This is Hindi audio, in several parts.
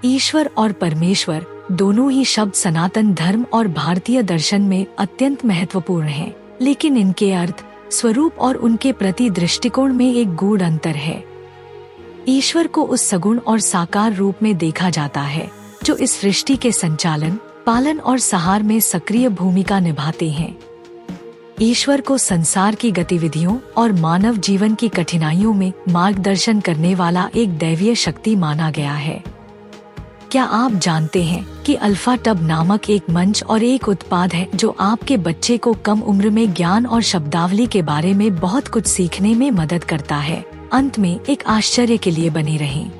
ईश्वर और परमेश्वर दोनों ही शब्द सनातन धर्म और भारतीय दर्शन में अत्यंत महत्वपूर्ण हैं, लेकिन इनके अर्थ, स्वरूप और उनके प्रति दृष्टिकोण में एक गूढ़ अंतर है। ईश्वर को उस सगुण और साकार रूप में देखा जाता है जो इस सृष्टि के संचालन, पालन और सहार में सक्रिय भूमिका निभाते हैं। ईश्वर को संसार की गतिविधियों और मानव जीवन की कठिनाइयों में मार्गदर्शन करने वाला एक दैवीय शक्ति माना गया है। क्या आप जानते हैं कि अल्फा टब नामक एक मंच और एक उत्पाद है जो आपके बच्चे को कम उम्र में ज्ञान और शब्दावली के बारे में बहुत कुछ सीखने में मदद करता है। अंत में एक आश्चर्य के लिए बने रहें।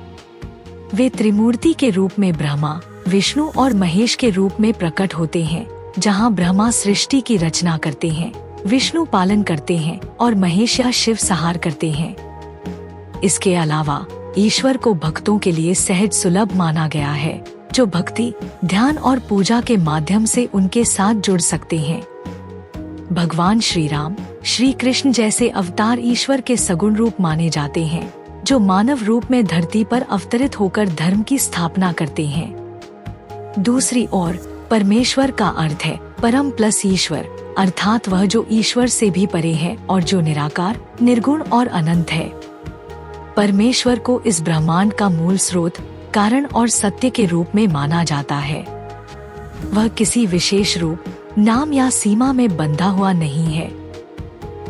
वे त्रिमूर्ति के रूप में ब्रह्मा, विष्णु और महेश के रूप में प्रकट होते हैं, जहां ब्रह्मा सृष्टि की रचना करते हैं, विष्णु पालन करते हैं और महेश या शिव सहार करते हैं। इसके अलावा ईश्वर को भक्तों के लिए सहज सुलभ माना गया है, जो भक्ति, ध्यान और पूजा के माध्यम से उनके साथ जुड़ सकते हैं। भगवान श्री राम, श्री कृष्ण जैसे अवतार ईश्वर के सगुण रूप माने जाते हैं, जो मानव रूप में धरती पर अवतरित होकर धर्म की स्थापना करते हैं। दूसरी ओर परमेश्वर का अर्थ है परम प्लस ईश्वर, अर्थात वह जो ईश्वर से भी परे है और जो निराकार, निर्गुण और अनंत है। परमेश्वर को इस ब्रह्मांड का मूल स्रोत, कारण और सत्य के रूप में माना जाता है। वह किसी विशेष रूप, नाम या सीमा में बंधा हुआ नहीं है।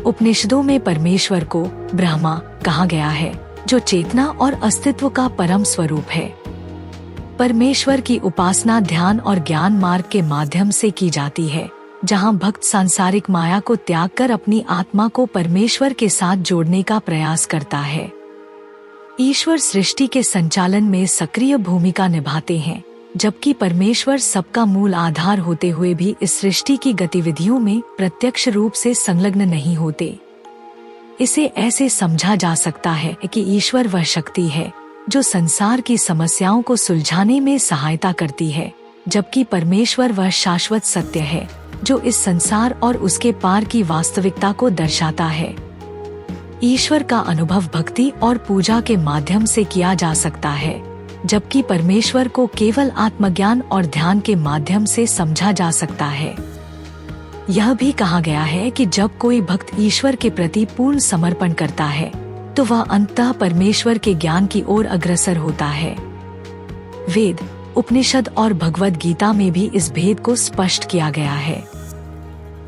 उपनिषदों में परमेश्वर को ब्रह्मा कहा गया है, जो चेतना और अस्तित्व का परम स्वरूप है। परमेश्वर की उपासना ध्यान और ज्ञान मार्ग के माध्यम से की जाती है, जहां भक्त सांसारिक माया को त्याग कर अपनी आत्मा को परमेश्वर के साथ जोड़ने का प्रयास करता है। ईश्वर सृष्टि के संचालन में सक्रिय भूमिका निभाते हैं, जबकि परमेश्वर सबका मूल आधार होते हुए भी इस सृष्टि की गतिविधियों में प्रत्यक्ष रूप से संलग्न नहीं होते। इसे ऐसे समझा जा सकता है कि ईश्वर वह शक्ति है जो संसार की समस्याओं को सुलझाने में सहायता करती है, जबकि परमेश्वर वह शाश्वत सत्य है जो इस संसार और उसके पार की वास्तविकता को दर्शाता है। ईश्वर का अनुभव भक्ति और पूजा के माध्यम से किया जा सकता है, जबकि परमेश्वर को केवल आत्मज्ञान और ध्यान के माध्यम से समझा जा सकता है। यह भी कहा गया है कि जब कोई भक्त ईश्वर के प्रति पूर्ण समर्पण करता है, तो वह अंततः परमेश्वर के ज्ञान की ओर अग्रसर होता है। वेद, उपनिषद और भगवद गीता में भी इस भेद को स्पष्ट किया गया है।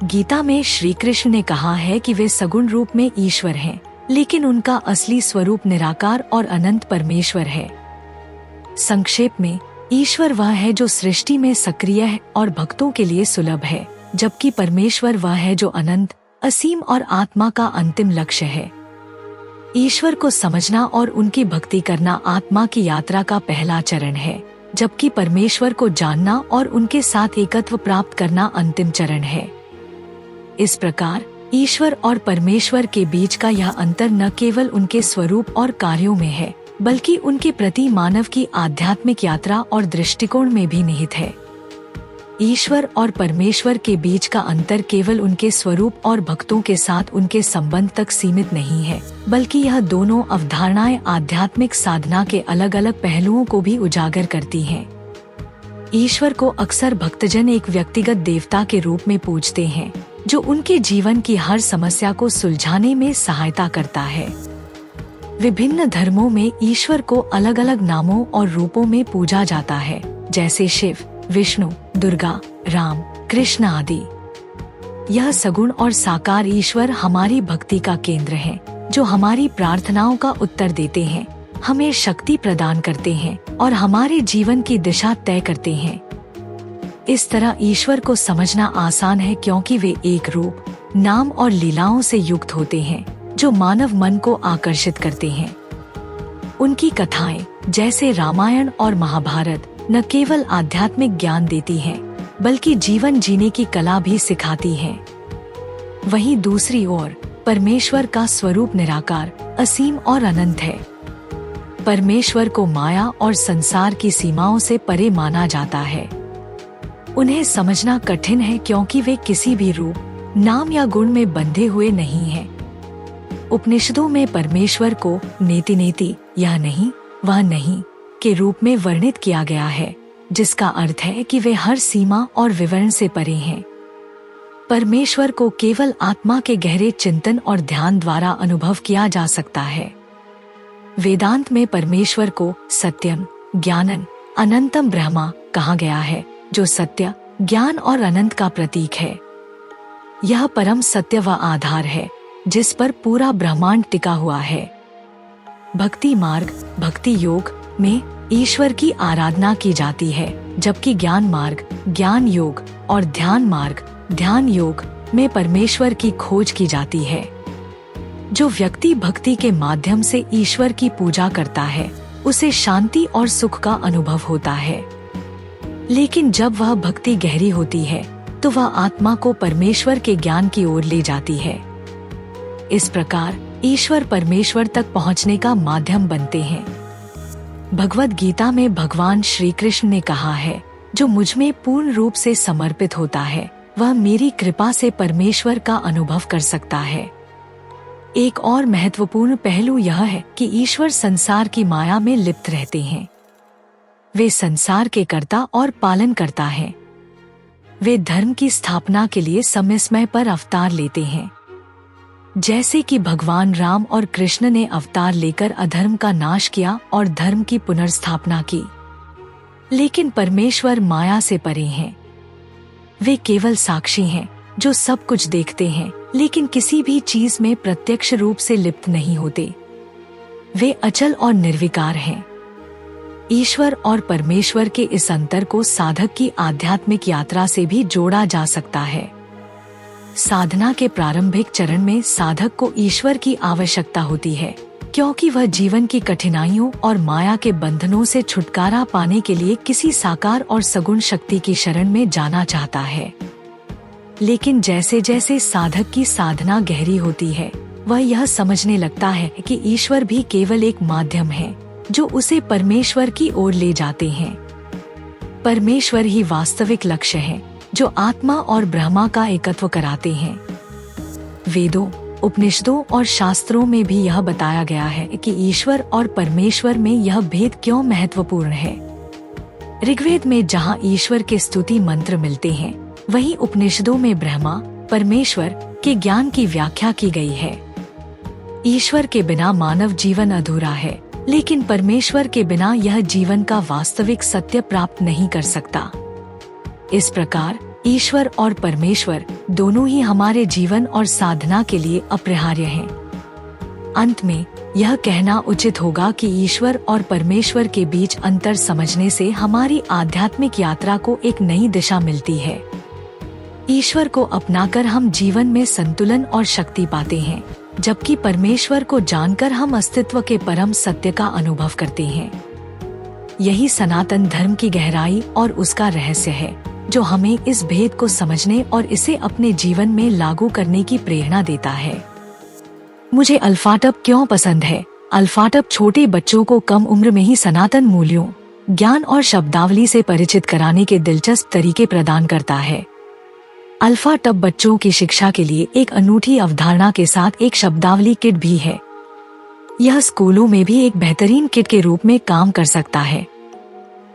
गीता में श्री कृष्ण ने कहा है कि वे सगुण रूप में ईश्वर हैं, लेकिन उनका असली स्वरूप निराकार और अनंत परमेश्वर है। संक्षेप में, ईश्वर वह है जो सृष्टि में सक्रिय है और भक्तों के लिए सुलभ है, जबकि परमेश्वर वह है जो अनंत, असीम और आत्मा का अंतिम लक्ष्य है। ईश्वर को समझना और उनकी भक्ति करना आत्मा की यात्रा का पहला चरण है, जबकि परमेश्वर को जानना और उनके साथ एकत्व प्राप्त करना अंतिम चरण है। इस प्रकार ईश्वर और परमेश्वर के बीच का यह अंतर न केवल उनके स्वरूप और कार्यों में है, बल्कि उनके प्रति मानव की आध्यात्मिक यात्रा और दृष्टिकोण में भी निहित है। ईश्वर और परमेश्वर के बीच का अंतर केवल उनके स्वरूप और भक्तों के साथ उनके संबंध तक सीमित नहीं है, बल्कि यह दोनों अवधारणाएं आध्यात्मिक साधना के अलग अलग पहलुओं को भी उजागर करती हैं। ईश्वर को अक्सर भक्तजन एक व्यक्तिगत देवता के रूप में पूजते हैं, जो उनके जीवन की हर समस्या को सुलझाने में सहायता करता है। विभिन्न धर्मों में ईश्वर को अलग अलग नामों और रूपों में पूजा जाता है, जैसे शिव, विष्णु, दुर्गा, राम, कृष्ण आदि। यह सगुण और साकार ईश्वर हमारी भक्ति का केंद्र हैं, जो हमारी प्रार्थनाओं का उत्तर देते हैं, हमें शक्ति प्रदान करते हैं और हमारे जीवन की दिशा तय करते हैं। इस तरह ईश्वर को समझना आसान है, क्योंकि वे एक रूप, नाम और लीलाओं से युक्त होते हैं, जो मानव मन को आकर्षित करते हैं। उनकी कथाएं, जैसे रामायण और महाभारत, न केवल आध्यात्मिक ज्ञान देती हैं, बल्कि जीवन जीने की कला भी सिखाती हैं। वहीं दूसरी ओर परमेश्वर का स्वरूप निराकार, असीम और अनंत है। परमेश्वर को माया और संसार की सीमाओं से परे माना जाता है। उन्हें समझना कठिन है, क्योंकि वे किसी भी रूप, नाम या गुण में बंधे हुए नहीं हैं। उपनिषदों में परमेश्वर को नेति नेति, यह नहीं, वह नहीं, के रूप में वर्णित किया गया है, जिसका अर्थ है कि वे हर सीमा और विवरण से परे हैं। परमेश्वर को केवल आत्मा के गहरे चिंतन और ध्यान द्वारा अनुभव किया जा सकता है। वेदांत में परमेश्वर को सत्यम, ज्ञानन, अनंतम ब्रह्मा कहा गया है, जो सत्य, ज्ञान और अनंत का प्रतीक है। यह परम सत्य व आधार है जिस पर पूरा ब्रह्मांड टिका हुआ है। भक्ति मार्ग, भक्ति योग में ईश्वर की आराधना की जाती है, जबकि ज्ञान मार्ग, ज्ञान योग और ध्यान मार्ग, ध्यान योग में परमेश्वर की खोज की जाती है। जो व्यक्ति भक्ति के माध्यम से ईश्वर की पूजा करता है, उसे शांति और सुख का अनुभव होता है। लेकिन जब वह भक्ति गहरी होती है, तो वह आत्मा को परमेश्वर के ज्ञान की ओर ले जाती है। इस प्रकार ईश्वर परमेश्वर तक पहुंचने का माध्यम बनते हैं। भगवद गीता में भगवान श्री कृष्ण ने कहा है, जो मुझ में पूर्ण रूप से समर्पित होता है, वह मेरी कृपा से परमेश्वर का अनुभव कर सकता है। एक और महत्वपूर्ण पहलू यह है कि ईश्वर संसार की माया में लिप्त रहते हैं। वे संसार के कर्ता और पालन करता है। वे धर्म की स्थापना के लिए समय समय पर अवतार लेते हैं, जैसे कि भगवान राम और कृष्ण ने अवतार लेकर अधर्म का नाश किया और धर्म की पुनर्स्थापना की। लेकिन परमेश्वर माया से परे हैं। वे केवल साक्षी हैं, जो सब कुछ देखते हैं, लेकिन किसी भी चीज में प्रत्यक्ष रूप से लिप्त नहीं होते। वे अचल और निर्विकार हैं। ईश्वर और परमेश्वर के इस अंतर को साधक की आध्यात्मिक यात्रा से भी जोड़ा जा सकता है। साधना के प्रारंभिक चरण में साधक को ईश्वर की आवश्यकता होती है, क्योंकि वह जीवन की कठिनाइयों और माया के बंधनों से छुटकारा पाने के लिए किसी साकार और सगुण शक्ति की शरण में जाना चाहता है। लेकिन जैसे जैसे साधक की साधना गहरी होती है, वह यह समझने लगता है कि ईश्वर भी केवल एक माध्यम है, जो उसे परमेश्वर की ओर ले जाते हैं। परमेश्वर ही वास्तविक लक्ष्य है, जो आत्मा और ब्रह्मा का एकत्व कराते हैं। वेदों, उपनिषदों और शास्त्रों में भी यह बताया गया है कि ईश्वर और परमेश्वर में यह भेद क्यों महत्वपूर्ण है। ऋग्वेद में जहाँ ईश्वर के स्तुति मंत्र मिलते हैं, वहीं उपनिषदों में ब्रह्मा, परमेश्वर के ज्ञान की व्याख्या की गई है। ईश्वर के बिना मानव जीवन अधूरा है, लेकिन परमेश्वर के बिना यह जीवन का वास्तविक सत्य प्राप्त नहीं कर सकता। इस प्रकार ईश्वर और परमेश्वर दोनों ही हमारे जीवन और साधना के लिए अपरिहार्य हैं। अंत में यह कहना उचित होगा कि ईश्वर और परमेश्वर के बीच अंतर समझने से हमारी आध्यात्मिक यात्रा को एक नई दिशा मिलती है। ईश्वर को अपनाकर हम जीवन में संतुलन और शक्ति पाते हैं, जबकि परमेश्वर को जानकर हम अस्तित्व के परम सत्य का अनुभव करते हैं। यही सनातन धर्म की गहराई और उसका रहस्य है, जो हमें इस भेद को समझने और इसे अपने जीवन में लागू करने की प्रेरणा देता है। मुझे अल्फाटब क्यों पसंद है? अल्फाटब छोटे बच्चों को कम उम्र में ही सनातन मूल्यों, ज्ञान और शब्दावली से परिचित कराने के दिलचस्प तरीके प्रदान करता है। अल्फाटब बच्चों की शिक्षा के लिए एक अनूठी अवधारणा के साथ एक शब्दावली किट भी है। यह स्कूलों में भी एक बेहतरीन किट के रूप में काम कर सकता है।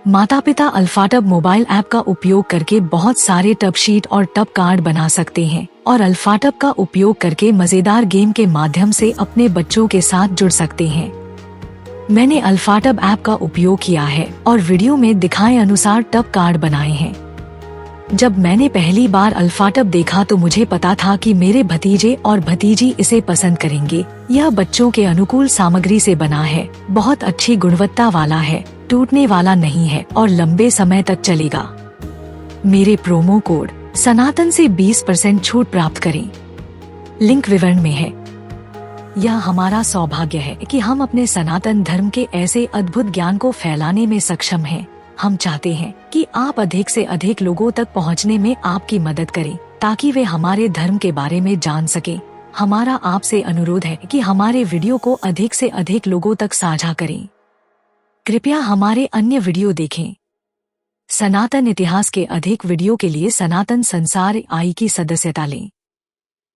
माता पिता अल्फाटब मोबाइल ऐप का उपयोग करके बहुत सारे टब शीट और टब कार्ड बना सकते हैं और अल्फाटब का उपयोग करके मजेदार गेम के माध्यम से अपने बच्चों के साथ जुड़ सकते हैं। मैंने अल्फाटब ऐप का उपयोग किया है और वीडियो में दिखाए अनुसार टब कार्ड बनाए हैं। जब मैंने पहली बार अल्फाटब देखा तो मुझे पता था कि मेरे भतीजे और भतीजी इसे पसंद करेंगे। यह बच्चों के अनुकूल सामग्री से बना है, बहुत अच्छी गुणवत्ता वाला है, टूटने वाला नहीं है और लंबे समय तक चलेगा। मेरे प्रोमो कोड सनातन से 20% छूट प्राप्त करें। लिंक विवरण में है। यह हमारा सौभाग्य है कि हम अपने सनातन धर्म के ऐसे अद्भुत ज्ञान को फैलाने में सक्षम हैं। हम चाहते हैं कि आप अधिक से अधिक लोगों तक पहुंचने में आपकी मदद करें, ताकि वे हमारे धर्म के बारे में जान सकें। हमारा आपसे अनुरोध है कि हमारे वीडियो को अधिक से अधिक लोगों तक साझा करें। कृपया हमारे अन्य वीडियो देखें। सनातन इतिहास के अधिक वीडियो के लिए सनातन संसार आई की सदस्यता लें।